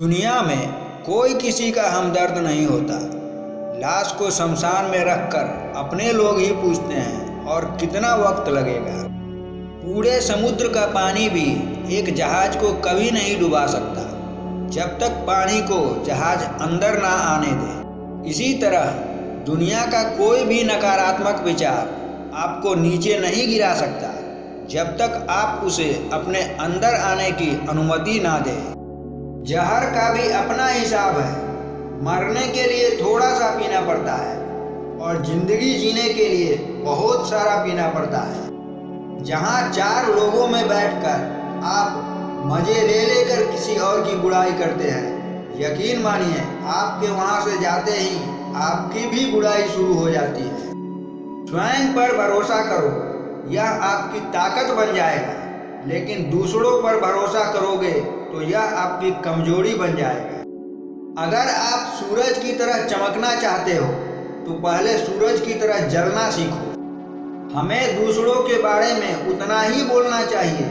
दुनिया में कोई किसी का हमदर्द नहीं होता। लाश को शमशान में रखकर अपने लोग ही पूछते हैं और कितना वक्त लगेगा। पूरे समुद्र का पानी भी एक जहाज को कभी नहीं डुबा सकता जब तक पानी को जहाज अंदर ना आने दे। इसी तरह दुनिया का कोई भी नकारात्मक विचार आपको नीचे नहीं गिरा सकता जब तक आप उसे अपने अंदर आने की अनुमति ना दें। जहर का भी अपना हिसाब है। मरने के लिए थोड़ा सा पीना पड़ता है और जिंदगी जीने के लिए बहुत सारा पीना पड़ता है। जहाँ चार लोगों में बैठकर आप मजे ले लेकर किसी और की बुराई करते हैं, यकीन मानिए आपके वहाँ से जाते ही आपकी भी बुराई शुरू हो जाती है। स्वयं पर भरोसा करो, यह आपकी ताकत बन जाएगा, लेकिन दूसरों पर भरोसा करोगे तो यह आपकी कमजोरी बन जाएगा। अगर आप सूरज की तरह चमकना चाहते हो तो पहले सूरज की तरह जलना सीखो। हमें दूसरों के बारे में उतना ही बोलना चाहिए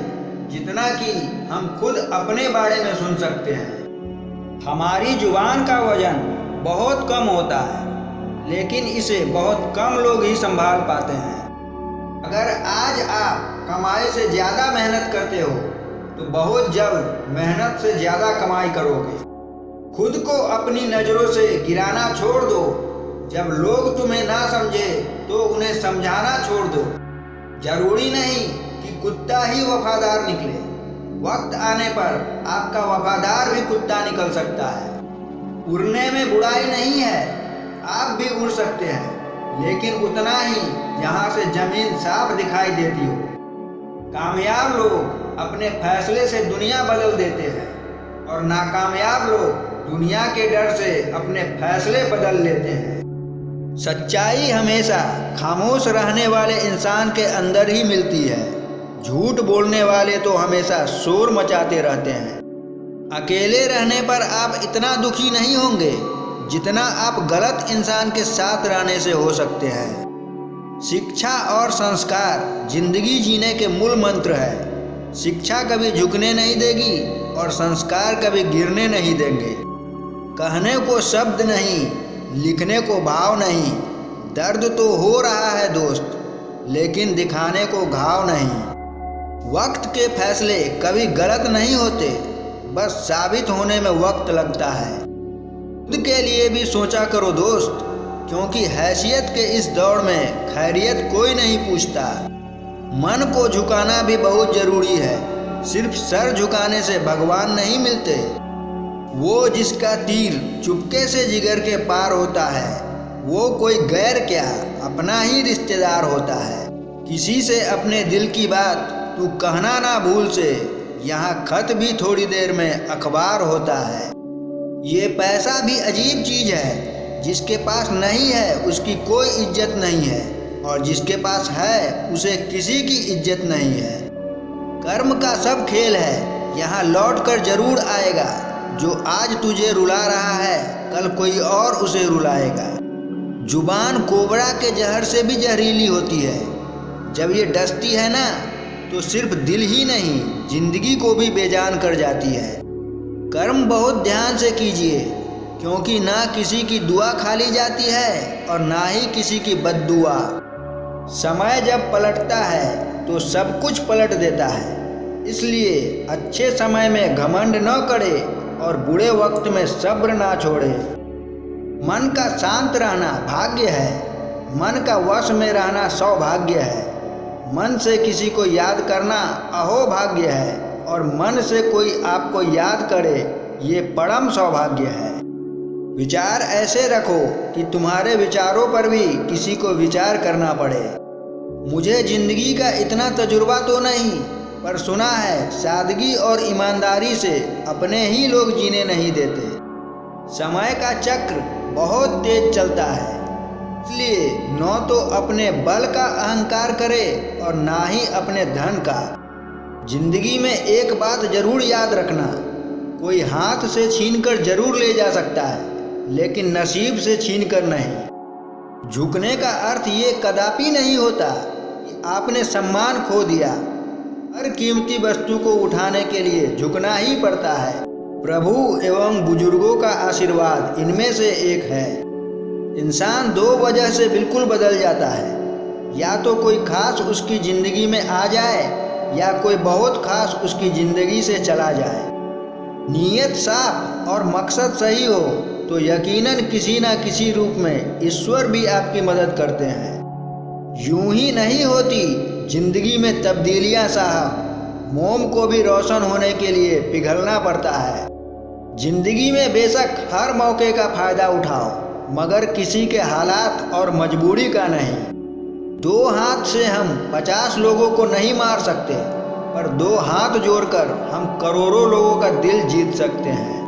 जितना कि हम खुद अपने बारे में सुन सकते हैं। हमारी जुबान का वजन बहुत कम होता है, लेकिन इसे बहुत कम लोग ही संभाल पाते हैं। अगर आज आप कमाई से ज़्यादा मेहनत करते हो तो बहुत जल्द मेहनत से ज़्यादा कमाई करोगे। खुद को अपनी नज़रों से गिराना छोड़ दो। जब लोग तुम्हें ना समझे तो उन्हें समझाना छोड़ दो। जरूरी नहीं कि कुत्ता ही वफादार निकले। वक्त आने पर आपका वफादार भी कुत्ता निकल सकता है। उड़ने में बुराई नहीं है, आप भी उड़ सकते हैं, लेकिन उतना ही जहाँ से जमीन साफ दिखाई देती हो। कामयाब लोग अपने फैसले से दुनिया बदल देते हैं और नाकामयाब लोग दुनिया के डर से अपने फैसले बदल लेते हैं। सच्चाई हमेशा खामोश रहने वाले इंसान के अंदर ही मिलती है। झूठ बोलने वाले तो हमेशा शोर मचाते रहते हैं। अकेले रहने पर आप इतना दुखी नहीं होंगे जितना आप गलत इंसान के साथ रहने से हो सकते हैं। शिक्षा और संस्कार जिंदगी जीने के मूल मंत्र है। शिक्षा कभी झुकने नहीं देगी और संस्कार कभी गिरने नहीं देंगे। कहने को शब्द नहीं, लिखने को भाव नहीं। दर्द तो हो रहा है दोस्त, लेकिन दिखाने को घाव नहीं। वक्त के फैसले कभी गलत नहीं होते, बस साबित होने में वक्त लगता है। खुद के लिए भी सोचा करो दोस्त, क्योंकि हैसियत के इस दौड़ में खैरियत कोई नहीं पूछता। मन को झुकाना भी बहुत जरूरी है। सिर्फ सर झुकाने से भगवान नहीं मिलते। वो जिसका तीर चुपके से जिगर के पार होता है, वो कोई गैर क्या अपना ही रिश्तेदार होता है। किसी से अपने दिल की बात तू कहना ना भूल से, यहाँ खत भी थोड़ी देर में अखबार होता है। ये पैसा भी अजीब चीज है। जिसके पास नहीं है उसकी कोई इज्जत नहीं है, और जिसके पास है उसे किसी की इज्जत नहीं है। कर्म का सब खेल है, यहाँ लौट कर जरूर आएगा। जो आज तुझे रुला रहा है कल कोई और उसे रुलाएगा। जुबान कोबरा के जहर से भी जहरीली होती है। जब ये डसती है ना तो सिर्फ दिल ही नहीं जिंदगी को भी बेजान कर जाती है। कर्म बहुत ध्यान से कीजिए, क्योंकि ना किसी की दुआ खाली जाती है और ना ही किसी की बद्दुआ। समय जब पलटता है तो सब कुछ पलट देता है। इसलिए अच्छे समय में घमंड न करे और बुरे वक्त में सब्र ना छोड़े। मन का शांत रहना भाग्य है, मन का वश में रहना सौभाग्य है। मन से किसी को याद करना अहोभाग्य है, और मन से कोई आपको याद करे ये परम सौभाग्य है। विचार ऐसे रखो कि तुम्हारे विचारों पर भी किसी को विचार करना पड़े। मुझे जिंदगी का इतना तजुर्बा तो नहीं, पर सुना है सादगी और ईमानदारी से अपने ही लोग जीने नहीं देते। समय का चक्र बहुत तेज चलता है, इसलिए न तो अपने बल का अहंकार करे और ना ही अपने धन का। जिंदगी में एक बात जरूर याद रखना, कोई हाथ से छीनकर जरूर ले जा सकता है, लेकिन नसीब से छीनकर नहीं। झुकने का अर्थ ये कदापि नहीं होता कि आपने सम्मान खो दिया। हर कीमती वस्तु को उठाने के लिए झुकना ही पड़ता है। प्रभु एवं बुजुर्गों का आशीर्वाद इनमें से एक है। इंसान दो वजह से बिल्कुल बदल जाता है, या तो कोई खास उसकी ज़िंदगी में आ जाए या कोई बहुत खास उसकी ज़िंदगी से चला जाए। नीयत साफ और मकसद सही हो तो यकीनन किसी न किसी रूप में ईश्वर भी आपकी मदद करते हैं। यूं ही नहीं होती जिंदगी में तब्दीलियां साहब। मोम को भी रोशन होने के लिए पिघलना पड़ता है। जिंदगी में बेशक हर मौके का फायदा उठाओ, मगर किसी के हालात और मजबूरी का नहीं। दो हाथ से हम 50 लोगों को नहीं मार सकते, पर दो हाथ जोड़कर हम करोड़ों लोगों का दिल जीत सकते हैं।